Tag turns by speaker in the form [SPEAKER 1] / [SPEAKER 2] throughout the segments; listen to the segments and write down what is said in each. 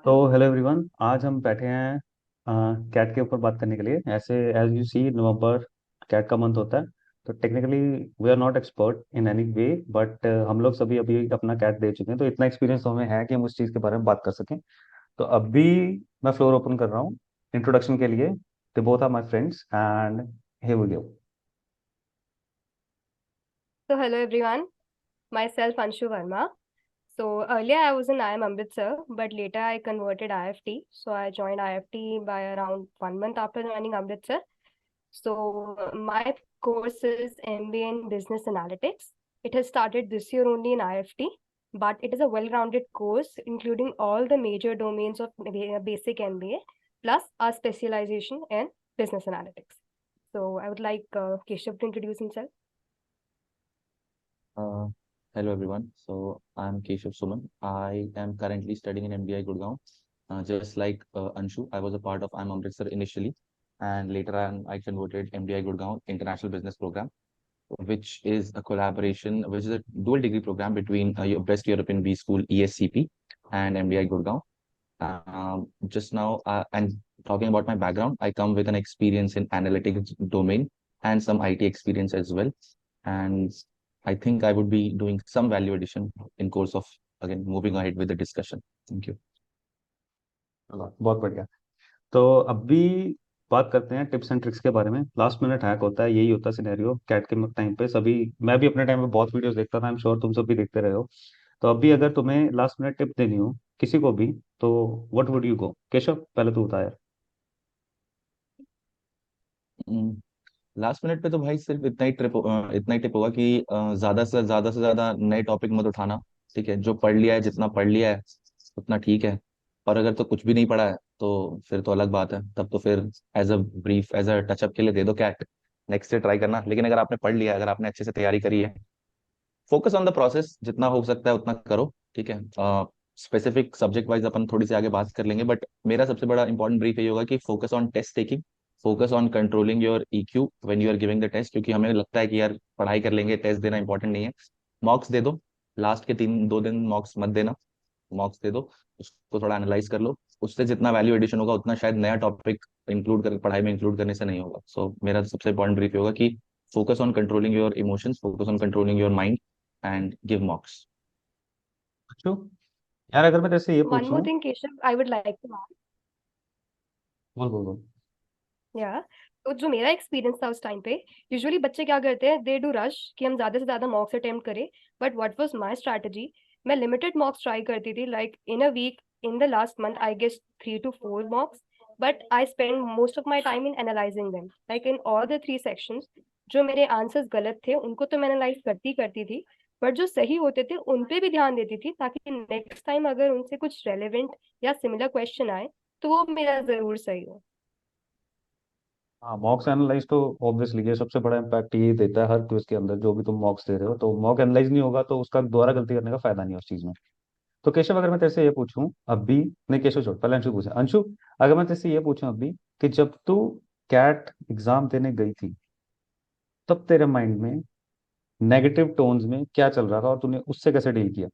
[SPEAKER 1] तो hello everyone, आज हम बैठे हैं कैट के ऊपर बात करने के लिए। ऐसे as you see, November CAT का मंथ होता है। तो technically we are not expert in any way, but हम लोग सभी अभी अपना कैट दे चुके हैं, तो इतना एक्सपीरियंस तो हमें है कि हम उस चीज़ के बारे में बात कर सकें। तो अभी मैं फ्लोर ओपन कर रहा हूँ इंट्रोडक्शन के लिए। They both are my friends and here we go.
[SPEAKER 2] So hello everyone, myself Anshu Verma. So earlier I was in IIM Amritsar, but later I converted IFT. So I joined IFT by around 1 month after joining Amritsar. So my course is MBA in Business Analytics. It has started this year only in IFT, but it is a well-rounded course including all the major domains of basic MBA plus our specialization in Business Analytics. So I would like Keshav to introduce himself.
[SPEAKER 3] Uh, Hello everyone. So I'm Keshav Suman. I am currently studying in MBI Gurgaon. Just like Anshu, I was a part of IIM Amritsar initially, and later on I converted MBI Gurgaon International Business Program, which is a collaboration, which is a dual degree program between Best European B School ESCP and MBI Gurgaon. Just now, and talking about my background, I come with an experience in analytics domain and some IT experience as well. And I think I would be doing some value addition in course of again moving ahead with the discussion. Thank you.
[SPEAKER 1] बहुत बढ़िया। तो अभी बात करते हैं tips and tricks के बारे में। लास्ट मिनट हैक होता है, यही होता है सिनेरियो कैट के टाइम पे। सभी, मैं भी अपने टाइम पे बहुत वीडियोस देखता था, आई एम श्योर तुम सब भी देखते रहे हो। तो अभी अगर तुम्हें लास्ट मिनट टिप देनी हो किसी को भी, तो what would you go? Keshav, पहले तू बता यार।
[SPEAKER 3] लास्ट मिनट पे तो भाई सिर्फ इतना ही टिप होगा कि ज्यादा से ज्यादा नए टॉपिक मत उठाना। ठीक है, जो पढ़ लिया है, जितना पढ़ लिया है उतना ठीक है। और अगर तो कुछ भी नहीं पढ़ा है तो फिर तो अलग बात है, तब तो फिर as a brief, as a touch up के लिए दे दो कैट। नेक्स्ट से ट्राई करना। लेकिन अगर आपने पढ़ लिया है, अगर आपने अच्छे से तैयारी करी है, फोकस ऑन द प्रोसेस, जितना हो सकता है उतना करो। ठीक है, स्पेसिफिक सब्जेक्ट वाइज अपन थोड़ी सी आगे बात कर लेंगे, बट मेरा सबसे बड़ा इंपॉर्टेंट ब्रीफ ये होगा कि focus on test taking, focus on controlling your EQ when you are giving the test. क्योंकि हमें लगता है कि यार पढ़ाई कर लेंगे, टेस्ट देना इंपॉर्टेंट नहीं है। मॉक्स दे दो, लास्ट के 3-2 दिन मॉक्स मत देना। मॉक्स दे दो, उसको थोड़ा एनालाइज कर लो। उससे जितना वैल्यू एडिशन होगा उतना शायद नया टॉपिक इंक्लूड कर पढ़ाई में इंक्लूड करने से नहीं होगा। सो मेरा सबसे इंपॉर्टेंट ब्रीफ होगा कि focus on controlling your emotions, focus on controlling your mind and give मॉक्स।
[SPEAKER 1] अच्छो, यार अगर मैं जैसे ये
[SPEAKER 2] One more
[SPEAKER 1] पूछूं।
[SPEAKER 2] thing, Keshav, I would like to add.
[SPEAKER 1] बोल बोल बोल।
[SPEAKER 2] या तो जो मेरा एक्सपीरियंस था उस टाइम पे, यूजुअली बच्चे क्या करते हैं, दे डू रश कि हम ज्यादा से ज्यादा मॉक्स अटेम्प्ट करें। But what was my strategy, मैं लिमिटेड मॉक्स ट्राई करती थी, like in a week, in the last month I guess 3 to 4 mocks. But I spend most of my time in analysing them, like in all the 3 sections. जो मेरे answers गलत थे उनको तो मैं analyse करती करती थी, बट जो सही होते थे उन पे भी ध्यान देती थी, ताकि नेक्स्ट टाइम अगर उनसे कुछ रेलेवेंट या सिमिलर क्वेश्चन आए तो वो मेरा जरूर सही हो।
[SPEAKER 1] हाँ, मॉक्स एनालाइज तो ऑब्वियसली ये सबसे बड़ा इम्पैक्ट ये देता है हर क्विज के अंदर। जो भी तुम मॉक्स दे रहे हो, तो मॉक एनालाइज नहीं होगा तो उसका दोबारा गलती करने का फायदा नहीं है उस चीज में। तो केशव, अगर मैं तेरे से ये पूछूं अभी, नहीं केशव छोड़, पहले अंशु पूछे। अंशु, अगर मैं तेरे से ये पूछूं अभी कि जब तू कैट एग्जाम देने गई थी, तब तेरे माइंड में नेगेटिव टोन्स में क्या चल रहा था और तूने उससे कैसे डील किया?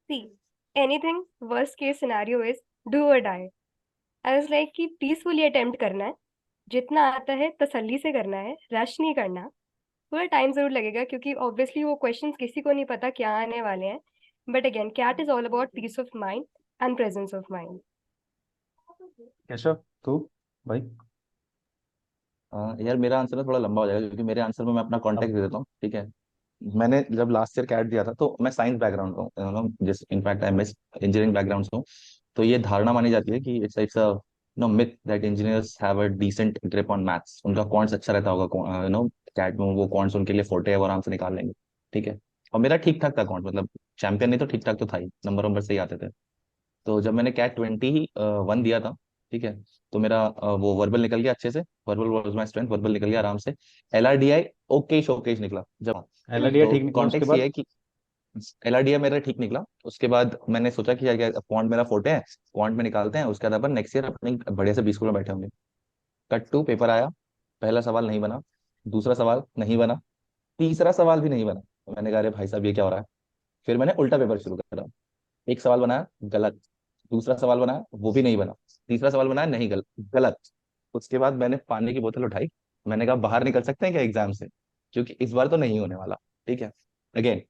[SPEAKER 2] See, anything worst case scenario is do or die. I was like कि पीसफुली अटेम्प्ट करना है, जितना आता है तसल्ली से करना है, रश नहीं करना। थोड़ा टाइम जरूर लगेगा क्योंकि ऑब्वियसली वो क्वेश्चंस किसी को नहीं पता क्या आने वाले हैं। But again CAT is all about peace of mind and presence of mind.
[SPEAKER 1] Keshav, तू भाई।
[SPEAKER 3] यार मेरा आंसर ना थोड़ा लंबा हो जाएगा, क्योंकि मेरे आंसर में मैं अपना
[SPEAKER 1] अब
[SPEAKER 3] कॉन्टेक्ट दे देता हूँ। ठीक है, मैंने जब लास्ट ईयर कैट दिया था तो मैं साइंस बैकग्राउंड का हूँ, जिस इनफैक्ट MS इंजीनियरिंग बैकग्राउंड से हूँ। तो ये धारणा मानी जाती है कि it's it's a myth that engineers have a decent grip on maths. उनका क्वांट्स अच्छा रहता होगा, कैट में वो क्वांट्स उनके लिए फोटे है, वो आराम से निकाल लेंगे। ठीक है, और मेरा ठीक ठाक था क्वांट, मतलब चैंपियन नहीं तो ठीक ठाक तो था ही, नंबर नंबर से ही आते थे। तो जब मैंने कैट 21 दिया था, ठीक है, तो मेरा वो वर्बल निकल गया अच्छे से। Verbal was my strength, verbal निकल गया आराम से। LRDI ओके शोकेश निकला जब।
[SPEAKER 1] एलआरडी
[SPEAKER 3] तो
[SPEAKER 1] ठीक निकला उसके
[SPEAKER 3] कॉन्टेक्स्ट ये
[SPEAKER 1] बाद?
[SPEAKER 3] है कि LRDI मेरा ठीक निकला। उसके बाद मैंने सोचा कि यार क्वांट मेरा फोटे है, क्वांट में निकालते हैं, उसके बाद अपन नेक्स्ट ईयर अपने बढ़िया से 20 स्कूल में बैठे होंगे। कट टू पेपर आया, पहला सवाल नहीं बना, दूसरा सवाल नहीं बना, तीसरा सवाल भी नहीं बना। तो मैंने कहा अरे भाई साहब ये क्या हो रहा है। फिर मैंने उल्टा पेपर शुरू करा। एक सवाल बनाया, गलत। दूसरा सवाल बनाया, वो भी नहीं बना। तीसरा सवाल बनाया, नहीं, गलत गलत। उसके बाद मैंने पानी की बोतल उठाई, मैंने कहा बाहर निकल सकते हैं क्या एग्जाम से, क्योंकि इस बार तो नहीं होने वाला। ठीक है, अगेन,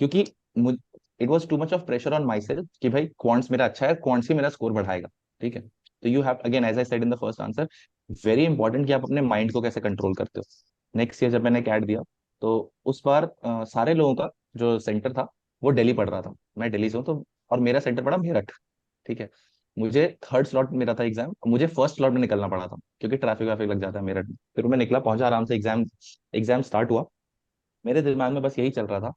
[SPEAKER 3] क्योंकि मुझ it was too much of pressure on my self कि भाई क्वांट्स मेरा अच्छा है, क्वांट्स ही मेरा स्कोर बढ़ाएगा। ठीक है, तो you have, again as I said in the first answer, very important कि आप अपने माइंड को कैसे कंट्रोल करते हो। नेक्स्ट ईयर जब मैंने कैट दिया, तो उस बार सारे लोगों का जो सेंटर था वो दिल्ली पड़ रहा था, मैं दिल्ली से हूँ तो, और मेरा सेंटर पड़ा मेरठ। ठीक है, मुझे थर्ड स्लॉट में मेरा था एग्जाम, मुझे फर्स्ट स्लॉट में निकलना पड़ा था क्योंकि ट्रैफिक वाफिक लग जाता है मेरठ में। फिर मैं निकला, पहुंचा आराम से, एग्जाम एग्जाम स्टार्ट हुआ। मेरे दिमाग में बस यही चल रहा था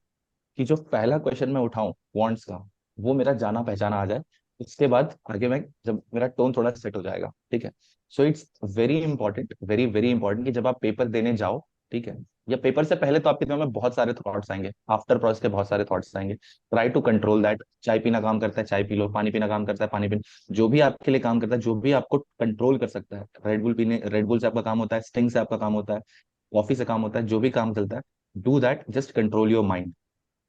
[SPEAKER 3] कि जो पहला क्वेश्चन मैं उठाऊं क्वांट्स का, वो मेरा जाना पहचाना आ जाए। उसके बाद आगे मैं, जब मेरा टोन थोड़ा सेट हो जाएगा। ठीक है, so it's very important, very very important कि जब आप पेपर देने जाओ, ठीक है, या पेपर से पहले तो आपके दिमाग में बहुत सारे थॉट्स आएंगे, आफ्टर प्रोसेस के बहुत सारे थॉट्स आएंगे। Try to control that. चाय पीना काम करता है, चाय पी लो। पानी पीना काम करता है, पानी पीना। जो भी आपके लिए काम करता है, जो भी आपको कंट्रोल कर सकता है, रेड बुल पीने, रेड बुल से आपका काम होता है, स्टिंग से आपका काम होता है, कॉफी से काम होता है, जो भी काम चलता है, do that, just control your mind.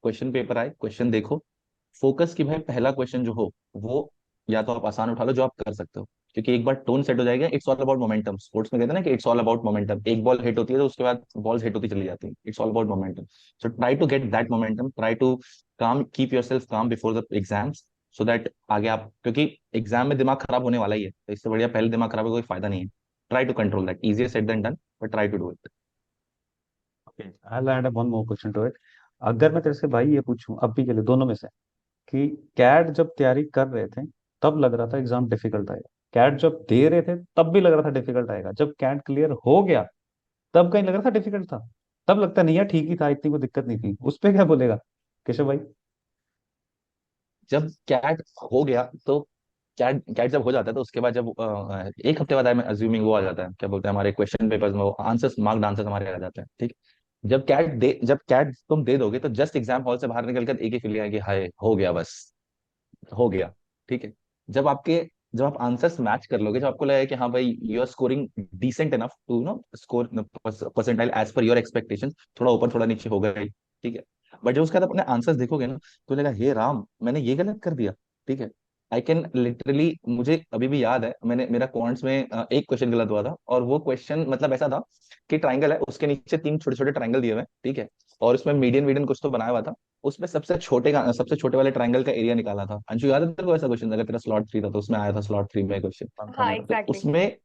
[SPEAKER 3] Question paper आए, क्वेश्चन देखो, फोकस कि भाई पहला क्वेश्चन जो हो वो, या तो आप आसान उठा लो जो आप कर सकते हो, क्योंकि एक बार टोन सेट हो जाएगा। It's all about momentum, sports में कहते हैं ना कि इट्स ऑल अबाउट मोमेंटम। एक बॉल हिट होती है तो उसके बाद बॉल्स हिट होती चली जाती है, it's all about momentum. So try to get that momentum, try to calm, keep yourself calm before the exams, so that आगे आप, क्योंकि एग्जाम में दिमाग खराब होने वाला ही है, तो इससे बढ़िया पहले दिमाग खराब है, कोई फायदा नहीं है। Try to control that, easier said than done, but try to do it.
[SPEAKER 1] Okay, I add one more question to it. अगर मैं तेरे से भाई ये पूछूं अभी के लिए दोनों में से कि कैट जब तैयारी कर रहे थे तब लग रहा था एग्जाम डिफिकल्ट आएगा, कैट जब दे रहे थे तब भी लग रहा था डिफिकल्ट आएगा, जब कैट क्लियर हो गया तब कहीं लग रहा था डिफिकल्ट था, तब लगता नहीं यार ठीक ही था, इतनी कोई दिक्कत नहीं थी, उस पे क्या बोलेगा केशव भाई?
[SPEAKER 3] जब कैट हो गया तो, कैट कैट जब हो जाता है तो उसके बाद जब एक हफ्ते बाद, आई एम अज्यूमिंग, वो आ जाता है, क्या बोलते हैं, हमारे क्वेश्चन पेपर्स में वो आंसर्स, मार्क्ड आंसर्स हमारे आ जाते हैं। ठीक, जब कैट तुम दे दोगे तो जस्ट एग्जाम हॉल से बाहर निकल कर एक ही फीलिंग है कि हाय हो गया बस, हो गया। ठीक है, जब आपके जब आप आंसर्स मैच कर लोगे, जब आपको लगेगा कि हाँ भाई you are scoring decent enough to know score percentile as per your expectation, थोड़ा ऊपर थोड़ा नीचे होगा ही। ठीक है, बट जब उसके बाद अपने आंसर्स देखोगे ना, तो लगेगा हे राम, मैंने ये गलत कर दिया। ठीक है, आई कैन लिटरली, मुझे अभी भी याद है, मैंने, मेरा क्वांट्स में एक क्वेश्चन गलत हुआ था, और वो क्वेश्चन मतलब ऐसा था कि ट्राइंगल है, उसके नीचे तीन छोटे छोटे ट्राइंगल दिए हुए हैं। ठीक है, और उसमें मीडियन मीडियन कुछ तो बनाया हुआ था, उसमें सबसे छोटे वाले ट्रायंगल का एरिया निकाला था। अंशु, याद है तेरे को ऐसा क्वेश्चन? अगर तेरा स्लॉट 3 था तो उसमें आया था स्लॉट 3 में क्वेश्चन।
[SPEAKER 1] हाँ था
[SPEAKER 2] हाँ
[SPEAKER 1] मेरा।
[SPEAKER 3] तो
[SPEAKER 2] एग्जैक्टली।
[SPEAKER 3] उसमें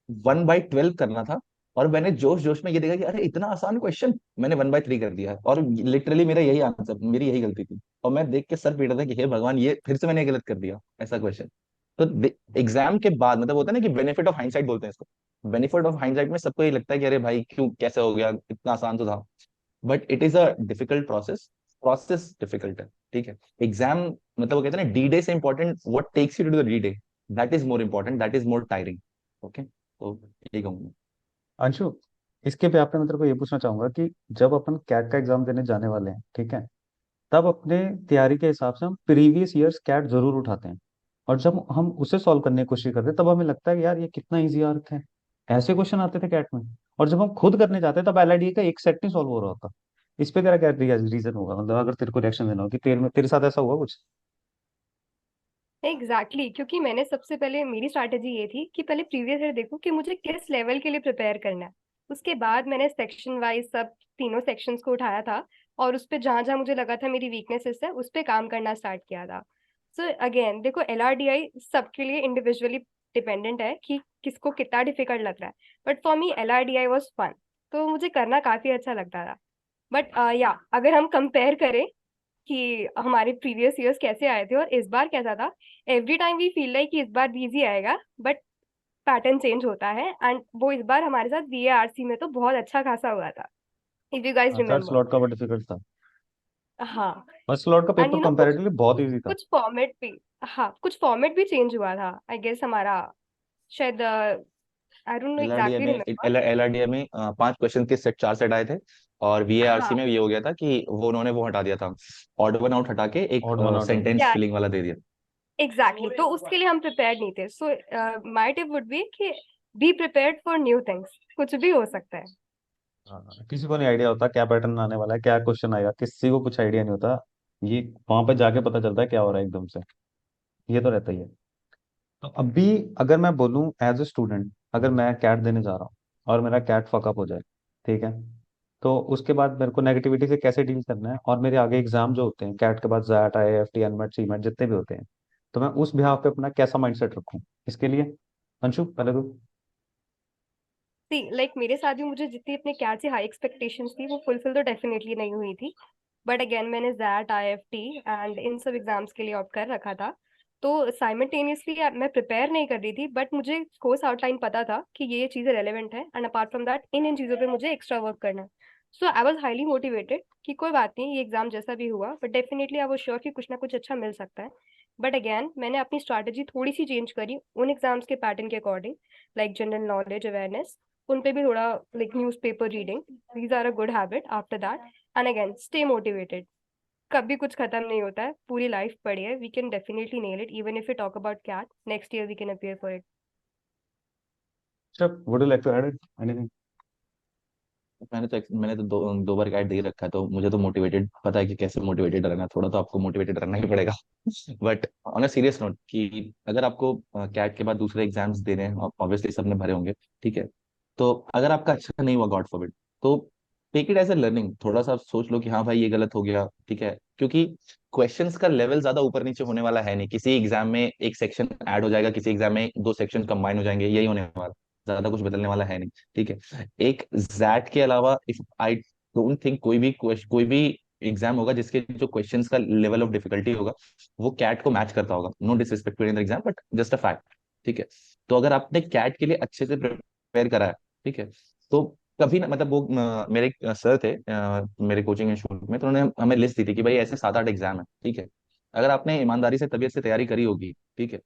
[SPEAKER 3] 1/12 करना था, और मैंने जोश जोश में ये देखा कि अरे इतना आसान क्वेश्चन, मैंने 1/3 कर दिया है, और लिटरली मेरा यही आंसर, मेरी यही गलती थी। और मैं देख के सर पीट रहा था कि हे भगवान, ये फिर से मैंने गलत कर दिया ऐसा क्वेश्चन। तो एग्जाम के बाद मतलब होता है ना कि बेनिफिट ऑफ हाइंडसाइट बोलते हैं इसको, बेनिफिट ऑफ हाइंडसाइट में सबको ये लगता है कि अरे भाई क्यों, कैसे हो गया, इतना आसान तो था। But it is a difficult process, process difficult है। ठीक है, एग्जाम मतलब वो कहते हैं ना, डी डे से important what takes you to the D day, that is more important, that is more tiring. Okay, तो यही कहूंगा।
[SPEAKER 1] अंशु, इसके पे आपने मतलब को ये पूछना चाहूंगा कि जब अपन कैट का एग्जाम देने जाने वाले हैं, ठीक है, तब अपने तैयारी के हिसाब से हम प्रीवियस ईयर्स कैट जरूर उठाते हैं, और जब हम उसे सॉल्व करने की कोशिश करते हैं तब हमें लगता है कि यार ये कितना इजी आ रखा है, ऐसे क्वेश्चन आते थे कैट में। और जब हम खुद करने जाते हैं तब एलआईडी का एक सेट नहीं सॉल्व हो रहा होता। इस पे तेरा क्या रीजन होगा, मतलब अगर तेरे को रिएक्शन देना हो कि तेरे साथ ऐसा हुआ कुछ?
[SPEAKER 2] एग्जैक्टली क्योंकि मैंने सबसे पहले, मेरी स्ट्रैटेजी ये थी कि पहले प्रीवियस ईयर देखो कि मुझे किस लेवल के लिए प्रिपेयर करना है। उसके बाद मैंने सेक्शन वाइज सब तीनों सेक्शंस को उठाया था, और उस पे जहाँ जहाँ मुझे लगा था मेरी वीकनेसेस है उस पे काम करना स्टार्ट किया था। सो अगेन देखो, LRDI सबके लिए इंडिविजुअली डिपेंडेंट है कि किसको कितना डिफिकल्ट लग रहा है, but for me LRDI was fun, तो मुझे करना काफी अच्छा लगता था। बट या अगर हम कंपेयर करें कि हमारे प्रीवियस ईयर्स कैसे आए थे और इस बार कैसा था, every time we feel like कि इस बार इजी आएगा, बट पैटर्न चेंज होता है, एंड वो इस बार हमारे साथ VARC में तो बहुत अच्छा खासा हुआ था, इफ यू गाइस
[SPEAKER 1] हाँ, थर्ड
[SPEAKER 2] रिमेम्बर।
[SPEAKER 1] स्लॉट का बहुत डिफिकल्ट था।
[SPEAKER 2] हाँ,
[SPEAKER 1] फर्स्ट स्लॉट का
[SPEAKER 2] एंड
[SPEAKER 1] पेपर
[SPEAKER 2] कुछ
[SPEAKER 1] कंपैरेटिवली बहुत इजी था।
[SPEAKER 2] कुछ फॉर्मेट भी, हाँ कुछ फॉर्मेट भी चेंज हुआ था आई गेस हमारा, शायद आई डोंट नो
[SPEAKER 3] एलआरडीए
[SPEAKER 2] एग्जैक्टली
[SPEAKER 3] में
[SPEAKER 2] रिमेम्बर।
[SPEAKER 3] एलआरडीए में 5 क्वेश्चन के सेट, 4 सेट आए थे। और वीएआरसी
[SPEAKER 2] हाँ
[SPEAKER 3] में ये हो गया था कि वो उन्होंने वो हटा दिया था, ऑड वन आउट हटा के एक
[SPEAKER 1] ऑड वन आउट हो गया।
[SPEAKER 3] सेंटेंस
[SPEAKER 2] या
[SPEAKER 3] फिलिंग वाला दे दिया।
[SPEAKER 2] एग्जैक्टली, तो उसके लिए हम प्रिपेयर्ड नहीं थे। So my tip would be कि be prepared for new things, कुछ भी हो सकता है।
[SPEAKER 1] हाँ, किसी को नहीं आइडिया होता क्या पैटर्न आने वाला है, क्या क्वेश्चन आएगा, किसी को कुछ आइडिया नहीं होता। ये वहां पे जाके पता चलता है क्या हो रहा है एकदम से। ये तो रहता ही है। तो अभी अगर मैं बोलूँ एज ए स्टूडेंट, अगर मैं कैट देने जा रहा हूँ और मेरा कैट फकअप हो जाए, ठीक है, तो उसके बाद मेरे को नेगेटिविटी से कैसे डील करना है, और मेरे आगे एग्जाम जो होते हैं कैट के बाद जैट आईआईएफटी एनमेट सीमेट जितने भी होते हैं, तो मैं उस बिहाफ पे अपना कैसा माइंडसेट रखूँ इसके लिए। अंशु पहले तो।
[SPEAKER 2] सी लाइक मेरे साथ भी मुझे जितनी अपने कैट से हाई एक्सपेक्टेशंस थी वो फुलफिल तो डेफिनेटली नहीं हुई थी। बट अगेन मैंने जैट आईएफटी एंड इन सब एग्जाम्स के लिए ऑप्ट कर रखा था। तो साइमल्टेनियसली मैं प्रिपेयर नहीं कर रही थी, बट मुझे कोर्स आउटलाइन पता था कि ये चीज़ें रेलेवेंट है, एंड अपार्ट फ्रॉम दैट इन इन चीज़ों पे मुझे एक्स्ट्रा वर्क करना है। So I was highly motivated कि कोई बात नहीं, ये एग्जाम जैसा भी हुआ but definitely I was sure कि कुछ ना कुछ अच्छा मिल सकता है। बट अगेन मैंने अपनी स्ट्रैटेजी थोड़ी सी चेंज करी उन एग्जाम्स के पैटर्न के according, like general knowledge awareness, उन पे भी थोड़ा, like newspaper reading, these are a good habit after that. And again stay motivated. कभी कुछ खत्म नहीं होता है, पूरी लाइफ पड़ी है, we can definitely nail it even if you talk about CAT next year we can appear for it.
[SPEAKER 1] अच्छा, would you like to add anything?
[SPEAKER 3] मैंने तो दो बार गाइड दे ही रखा है, तो मुझे तो मोटिवेटेड पता है कि कैसे मोटिवेटेड रहना है, थोड़ा तो आपको मोटिवेटेड रहना ही पड़ेगा। But on a serious note कि अगर आपको कैट के बाद दूसरे एग्जाम्स देने हैं, ऑब्वियसली सबने भरे होंगे, ठीक है, तो अगर आपका अच्छा नहीं हुआ, गॉड फॉरबिड, तो take it as a learning. थोड़ा सा आप सोच लो कि हाँ भाई ये गलत हो गया, ठीक है, क्योंकि क्वेश्चंस का लेवल ज्यादा ऊपर नीचे होने वाला है नहीं। किसी एग्जाम में एक सेक्शन ऐड हो जाएगा, किसी एग्जाम में दो सेक्शन कंबाइन हो जाएंगे, यही होने वाला, ज्यादा कुछ बदलने वाला है नहीं, ठीक है। एक जैट के अलावा इफ आई डोंट थिंक कोई भी एग्जाम होगा जिसके जो क्वेश्चंस का लेवल ऑफ डिफिकल्टी होगा वो कैट को मैच करता होगा। No disrespect to exam, but just a fact, ठीक है। तो अगर आपने कैट के लिए अच्छे से प्रिपेयर करा है, ठीक है, तो कभी ना, मतलब वो मेरे सर थे मेरे कोचिंग इंस्टीट्यूट में, तो उन्होंने हमें लिस्ट दी थी कि भाई ऐसे 7-8 एग्जाम है, ठीक है, अगर आपने ईमानदारी से तबीयत से तैयारी करी होगी, ठीक है,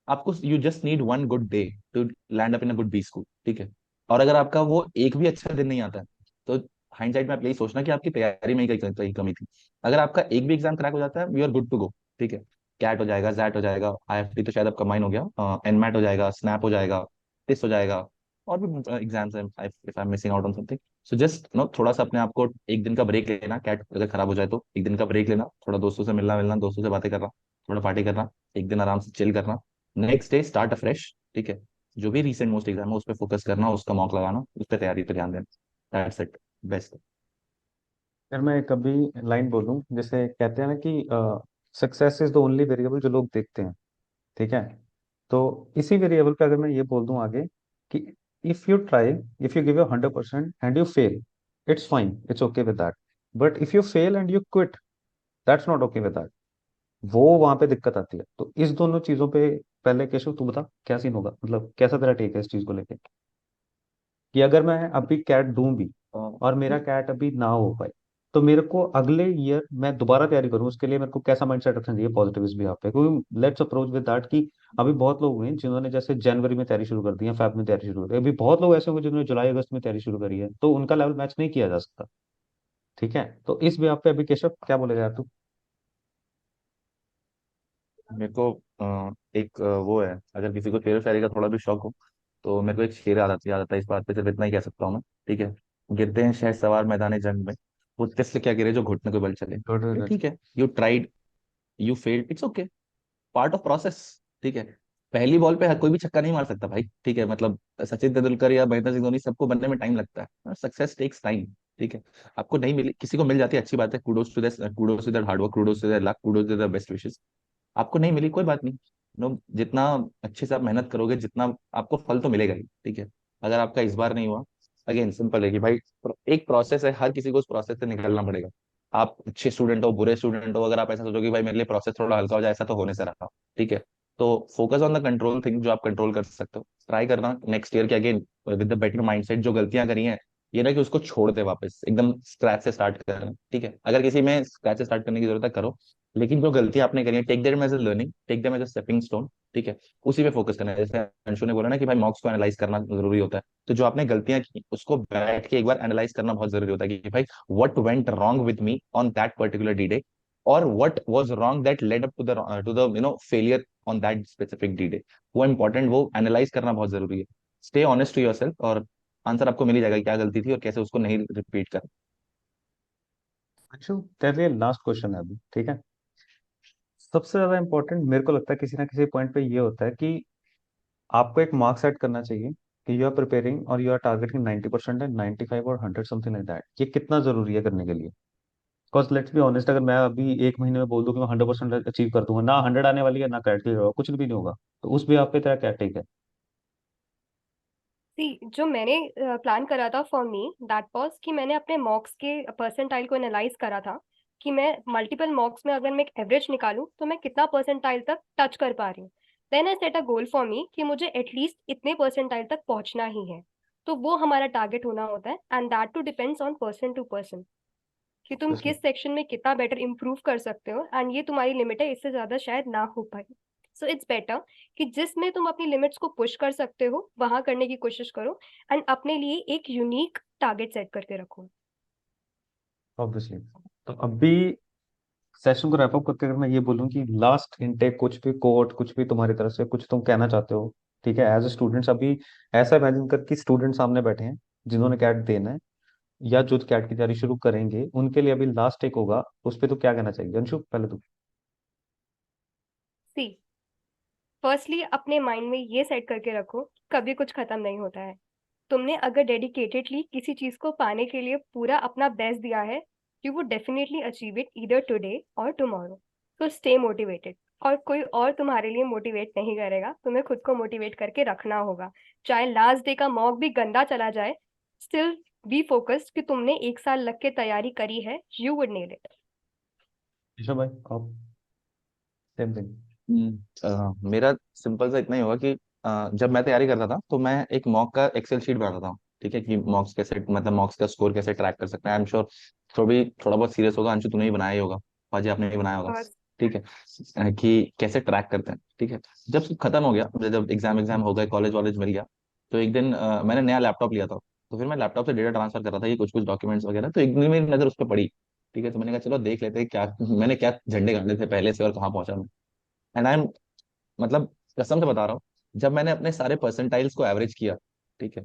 [SPEAKER 3] आपको you just need one good day to land up in a good B school, ठीक है। और अगर आपका वो एक भी अच्छा दिन नहीं आता है, तो हाइंडसाइड में आप यही सोचना कि आपकी तैयारी में ही कहीं कमी थी। अगर आपका एक भी एग्जाम क्रैक हो जाता है, you are good to go, ठीक है। कैट हो जाएगा, जैट हो जाएगा, आईएफटी तो शायद अब कंबाइन हो गया, एनमैट हो जाएगा, स्नैप हो जाएगा, टिस हो जाएगा, और भी एग्जाम्स हैं if I am missing out on something. So just know, थोड़ा सा अपने आप को एक दिन का ब्रेक लेना, कैट अगर खराब हो जाए तो एक दिन का ब्रेक लेना, थोड़ा दोस्तों से मिलना मिलना, दोस्तों से बातें करना, थोड़ा पार्टी करना, एक दिन आराम से चिल करना, नेक्स्ट डे स्टार्ट अफ्रेश, ठीक है। जो भी रिसेंट मोस्ट एग्जाम है उस पर फोकस करना, उसका मॉक लगाना, उस पर तैयारी पे ध्यान देना, दैट्स इट, बेस्ट।
[SPEAKER 1] अगर मैं कभी लाइन बोलूँ, जैसे कहते हैं ना कि success is the only variable जो लोग देखते हैं, ठीक है, तो इसी वेरिएबल पे अगर मैं ये बोल दूं आगे कि if you try, if you give your 100% and you fail, it's fine, it's okay with that. But if you fail and you quit, that's not okay with that. वो वहां पे दिक्कत आती है। तो इस दोनों चीजों पे पहले केशव तू बता क्या सीन होगा, मतलब कैसा तेरा टेक है इस चीज को लेके, कि अगर मैं अभी कैट दूं भी और मेरा कैट अभी ना हो पाए, तो मेरे को अगले ईयर मैं दोबारा तैयारी करूं, उसके लिए मेरे को कैसा माइंडसेट रखना चाहिए पॉजिटिव इस भी यहाँ पे, क्योंकि लेट्स अप्रोच विद दैट कि अभी बहुत लोग हुए हैं जिन्होंने जैसे जनवरी में तैयारी शुरू कर दी है, फेब में तैयारी शुरू कर दी है, अभी बहुत लोग ऐसे होंगे जिन्होंने जुलाई अगस्त में तैयारी शुरू करी है, तो उनका लेवल मैच नहीं किया जा सकता। ठीक है, तो इस भी यहाँ पे अभी केशव क्या बोलेगा यार तू?
[SPEAKER 3] मेरे को एक वो है, अगर किसी को शेर शायरी का थोड़ा भी शौक हो, तो मेरे को एक शेर याद आता है, इस बात पे सिर्फ इतना ही कह सकता हूँ मैं, ठीक है। गिरते हैं शहर सवार मैदान जंग में, वो तिस क्या गिरे जो घुटने को बल चले।
[SPEAKER 1] गुड
[SPEAKER 3] ये
[SPEAKER 1] गुड।
[SPEAKER 3] ठीक है, you tried, you failed, it's okay, part of process, ठीक है। पहली बॉल पे हर कोई भी छक्का नहीं मार सकता भाई, ठीक है, मतलब सचिन तेंदुलकर या महेंद्र सिंह धोनी सबको बनने में टाइम लगता है, सक्सेस टेक्स टाइम, ठीक है। आपको नहीं मिली, किसी को मिल जाती है, अच्छी बात है, kudos to that hard work, kudos to that luck, kudos to the best wishes. आपको नहीं मिली कोई बात नहीं, नो, जितना अच्छे से आप मेहनत करोगे, जितना आपको फल तो मिलेगा ही, ठीक है। अगर आपका इस बार नहीं हुआ, अगेन सिंपल है कि भाई एक प्रोसेस है, हर किसी को उस प्रोसेस से निकलना पड़ेगा। आप अच्छे स्टूडेंट हो, बुरे स्टूडेंट हो, अगर आप ऐसा सोचो कि भाई मेरे लिए प्रोसेस थोड़ा हल्का हो जाए, ऐसा तो होने से रहा, ठीक है। तो focus on the control thing, जो आप कंट्रोल कर सकते हो, ट्राई करना नेक्स्ट ईयर के again with the better mindset. जो गलतियां करी हैं, ये ना कि उसको छोड़ दे, वापस एकदम स्क्रैच से स्टार्ट करना, ठीक है। अगर किसी में स्क्रैच से स्टार्ट करने की जरूरत है, करो, लेकिन जो गलती आपने करी है, take them as a learning, take them as a stepping stone, ठीक है। उसी पे फोकस करना है, जैसे अंशु ने बोला ना कि भाई मॉक्स को एनालाइज करना जरूरी होता है, तो जो आपने गलतियां की उसको बैठ के एक बार एनालाइज करना बहुत जरूरी होता है कि भाई what went wrong with me on that particular D day, और what was wrong that led up to the failure on that specific D day. वो इंपॉर्टेंट, वो एनालाइज करना बहुत जरूरी है। स्टे ऑनेस्ट टू योरसेल्फ, और आंसर आपको मिल ही जाएगा कि क्या गलती थी और कैसे उसको नहीं रिपीट करना।
[SPEAKER 1] अंशु तेरे लिए लास्ट क्वेश्चन है अभी, ठीक है। सबसे ज्यादा इंपॉर्टेंट मेरे को लगता है किसी ना किसी पॉइंट पे ये होता है कि आपको एक मार्क सेट करना चाहिए कि यू आर प्रिपेयरिंग और यू आर टारगेटिंग 90% है, 95 और 100 समथिंग लाइक दैट। ये कितना जरूरी है करने के लिए? बिकॉज लेट्स बी ऑनेस्ट, अगर मैं अभी एक महीने में बोल दूं कि मैं 100% अचीव कर दूंगा, ना 100 आने वाली है ना क्रैक क्लियर होगा, कुछ भी नहीं होगा। तो उस भी आप पे तेरा क्या टेक है?
[SPEAKER 2] सी जो मैंने प्लान करा था फॉर मी दैट वाज कि मैंने अपने मॉक्स के परसेंटाइल को एनालाइज करा था कि मैं मल्टीपल मॉक्स में अगर मैं एक एवरेज निकालूं तो मैं कितना परसेंटाइल तक टच कर पा रही हूँ। Then I set a goal for me कि मुझे एटलीस्ट इतने परसेंटाइल तक पहुंचना ही है। तो वो हमारा टारगेट होना होता है and that too depends on person to person कि तुम
[SPEAKER 1] ऑब्वियसली।
[SPEAKER 2] किस सेक्शन में कितना बेटर इंप्रूव कर सकते हो एंड ये तुम्हारी लिमिट है, इससे ज्यादा शायद ना हो पाए। सो इट्स बेटर कि जिसमें तुम अपनी लिमिट्स को पुश कर सकते हो वहां करने की कोशिश करो एंड अपने लिए एक यूनिक टारगेट सेट करके रखो।
[SPEAKER 1] ऑब्वियसली। तो अभी सेशन को रैप अप करके अगर मैं ये बोलूं कि लास्ट इनटेक, कुछ भी कोट, कुछ भी तुम्हारी तरफ से कुछ तुम कहना चाहते हो, ठीक है, एज ए स्टूडेंट्स अभी, ऐसा इमेजिन कर कि स्टूडेंट सामने बैठे हैं जिन्होंने कैट देना है या जो कैट की तैयारी शुरू करेंगे, उनके लिए अभी लास्ट टेक होगा, उस पर तो क्या कहना चाहिए अंशु, पहले तो।
[SPEAKER 2] सी फर्स्टली अपने माइंड में ये सेट करके रखो कि कभी कुछ खत्म नहीं होता है। तुमने अगर डेडिकेटेडली किसी चीज को पाने के लिए पूरा अपना बेस्ट दिया है, you would definitely achieve it either today और टुमारो। तो स्टे मोटिवेटेड, और कोई और तुम्हारे लिए मोटिवेट नहीं करेगा, तुम्हें खुद को मोटिवेट करके रखना होगा। चाहे लास्ट डे का मॉक भी गंदा चला जाए, स्टिल बी फोकस्ड कि तुमने एक साल लग के तैयारी करी है, you would nail it.
[SPEAKER 1] Rishabh भाई आप? Same thing.
[SPEAKER 3] मेरा सिंपल सा इतना ही होगा कि जब मैं तैयारी करता था तो मैं एक मॉक का एक्सेल शीट बनाता था, ठीक है, कि मॉक्स कैसे, मतलब मॉक्स का स्कोर कैसे ट्रैक कर सकते हैं। आई एम श्योर थोड़ा बहुत सीरियस होगा अंशु, तूने ही बनाया ही होगा, पाजी आपने ही बनाया होगा,
[SPEAKER 2] और
[SPEAKER 3] ठीक है। कि कैसे ट्रैक करते हैं, ठीक है। जब सब खत्म हो गया, जब एग्जाम एग्जाम हो गए, कॉलेज वॉलेज मिल गया, तो एक दिन मैंने नया लैपटॉप लिया था। तो फिर मैं लैपटॉप से डेटा ट्रांसफर कर रहा था, ये कुछ कुछ डॉक्यूमेंट्स वगैरह, तो एक दिन मेरी नजर उस पर पड़ी, ठीक है। तो मैंने कहा चलो देख लेते हैं क्या मैंने क्या झंडे गाड़े थे पहले से और कहाँ पहुंचा मैं। एंड आई एम, मतलब कसम से बता रहा हूँ, जब मैंने अपने सारे परसेंटाइल्स को एवरेज किया, ठीक है,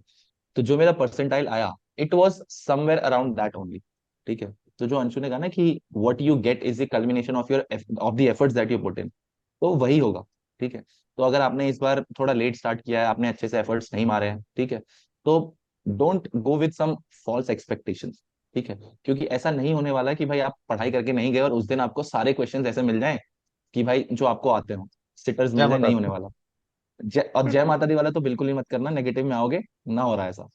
[SPEAKER 3] तो जो मेरा परसेंटाइल आया, it was somewhere around that only, ठीक है। तो जो अंशु ने कहा ना कि what you get is the culmination of your of the efforts that you put in, तो वही होगा, ठीक है। तो अगर आपने इस बार थोड़ा लेट स्टार्ट किया है, आपने अच्छे से एफर्ट्स नहीं मारे हैं, ठीक है, तो don't go with some false expectations, ठीक है। क्योंकि ऐसा नहीं होने वाला कि भाई आप पढ़ाई करके नहीं गए और उस दिन आपको सारे क्वेश्चंस ऐसे मिल जाएं कि भाई जो आपको आते हो, सिटर्स
[SPEAKER 1] क्या
[SPEAKER 3] मिल जाए,
[SPEAKER 1] बता
[SPEAKER 3] नहीं होने
[SPEAKER 1] रहे
[SPEAKER 3] वाला। और जय माता दी वाला तो बिल्कुल ही मत करना, नेगेटिव में आओगे, ना हो रहा है ऐसा,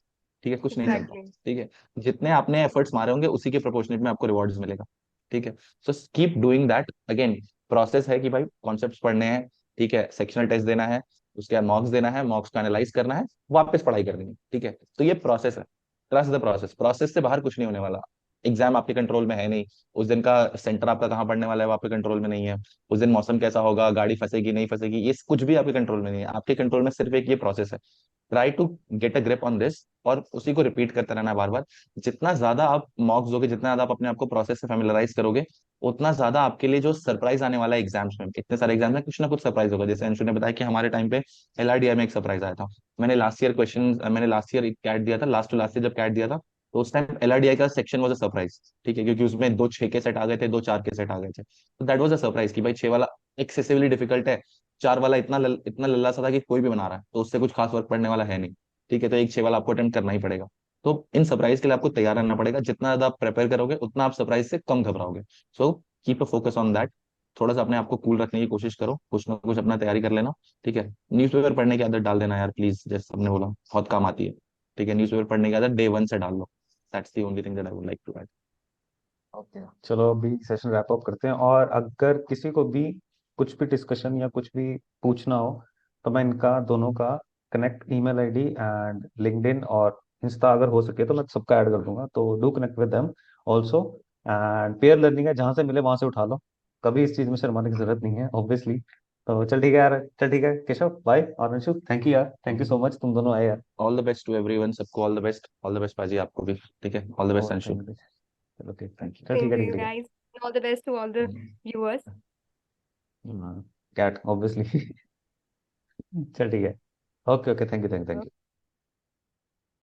[SPEAKER 3] ठीक है, कुछ नहीं चलता,
[SPEAKER 2] एग्जैक्टली।
[SPEAKER 3] ठीक है। जितने आपने एफर्ट्स मारे होंगे उसी के प्रोपोर्शनेट में आपको रिवॉर्ड्स मिलेगा, ठीक है। So keep doing that. Again process है कि भाई कॉन्सेप्ट्स पढ़ने हैं, ठीक है, सेक्शनल टेस्ट देना है, उसके बाद मॉक्स देना है, मॉक्स को एनालाइज करना है, वापस पढ़ाई करनी है, ठीक है। तो ये प्रोसेस है, ट्रस्ट द प्रोसेस, प्रोसेस से बाहर कुछ नहीं होने वाला। एग्जाम आपके कंट्रोल में है नहीं, उस दिन का सेंटर आपका कहाँ पड़ने वाला है वो आपके कंट्रोल में नहीं है, उस दिन मौसम कैसा होगा, गाड़ी फंसेगी नहीं फंसेगी, ये कुछ भी आपके कंट्रोल में नहीं है। आपके कंट्रोल में सिर्फ एक ये प्रोसेस है। Try to get a grip on this, और उसी को रिपीट करते रहना बार बार। जितना ज्यादा आप मॉक्स दोगे, जितना ज्यादा आप अपने आप को प्रोसेस से फैमिलराइज करोगे, उतना ज्यादा आपके लिए जो सरप्राइज आने वाला है एग्जाम्स में, इतने सारे एग्जाम में कुछ ना कुछ सरप्राइज होगा। जैसे अंशु ने बताया कि हमारे टाइम पे एलआरडीआई में एक सरप्राइज आया था। मैंने लास्ट ईयर कैट दिया था, लास्ट टू लास्ट ईयर जब कैट दिया था, तो उस टाइम एलआरडीआई का सेक्शन वाज अ सरप्राइज, ठीक है, क्योंकि उसमें दो 6 के सेट आ गए थे, दो 4 के सेट आ गए थे। तो दैट वाज अ सरप्राइज कि भाई 6 वाला एक्सेसिवली डिफिकल्ट है, 4 वाला इतना लल्ला सा था कि कोई भी बना रहा है, तो उससे कुछ खास फर्क पड़ने वाला है नहीं, ठीक है। तो एक 6 वाला आपको अटेम्प्ट करना ही पड़ेगा। तो इन सरप्राइज के लिए आपको तैयार रहना पड़ेगा, जितना ज्यादा आप प्रिपेयर करोगे उतना आप सरप्राइज से कम घबराओगे। So keep a focus on that. थोड़ा सा अपने आप को कूल रखने की कोशिश करो, कुछ ना कुछ अपना तैयारी कर लेना, ठीक है। न्यूज़पेपर पढ़ने की आदत डाल देना यार प्लीज, जैसे सबने बोला बहुत काम आती है, ठीक है। न्यूज़पेपर पढ़ने की आदत डे वन से डाल लो। That's the only thing that I would like to add.
[SPEAKER 1] Okay, चलो अभी सेशन रैप अप करते हैं, और अगर किसी को भी कुछ भी डिस्कशन या कुछ भी पूछना हो, तो मैं इनका दोनों का connect email ID and LinkedIn और इंस्टा अगर हो सके तो मैं सबका ऐड कर दूंगा, तो do connect with them also. And pair learning है, जहाँ से मिले वहां से उठा लो, कभी इस चीज में शर्माने की जरूरत नहीं है ऑब्वियसली। तो चल ठीक है यार, चल ठीक है केशव, बाय, और अंशु थैंक यू यार, थैंक यू सो मच, तुम दोनों आए यार।
[SPEAKER 3] All the best to everyone, सबको ऑल द बेस्ट पाजी, आपको भी, ठीक है, ऑल द बेस्ट
[SPEAKER 1] और
[SPEAKER 3] अंशु।
[SPEAKER 1] Thank you. चलो ठीक, थैंक यू, चल ठीक
[SPEAKER 2] सेम
[SPEAKER 1] है
[SPEAKER 2] टू
[SPEAKER 1] ठीक
[SPEAKER 2] यू
[SPEAKER 1] है ठीक
[SPEAKER 2] guys, all the best to all the viewers.
[SPEAKER 1] है। CAT obviously. चल ठीक है। Okay okay, thank you thank you thank you.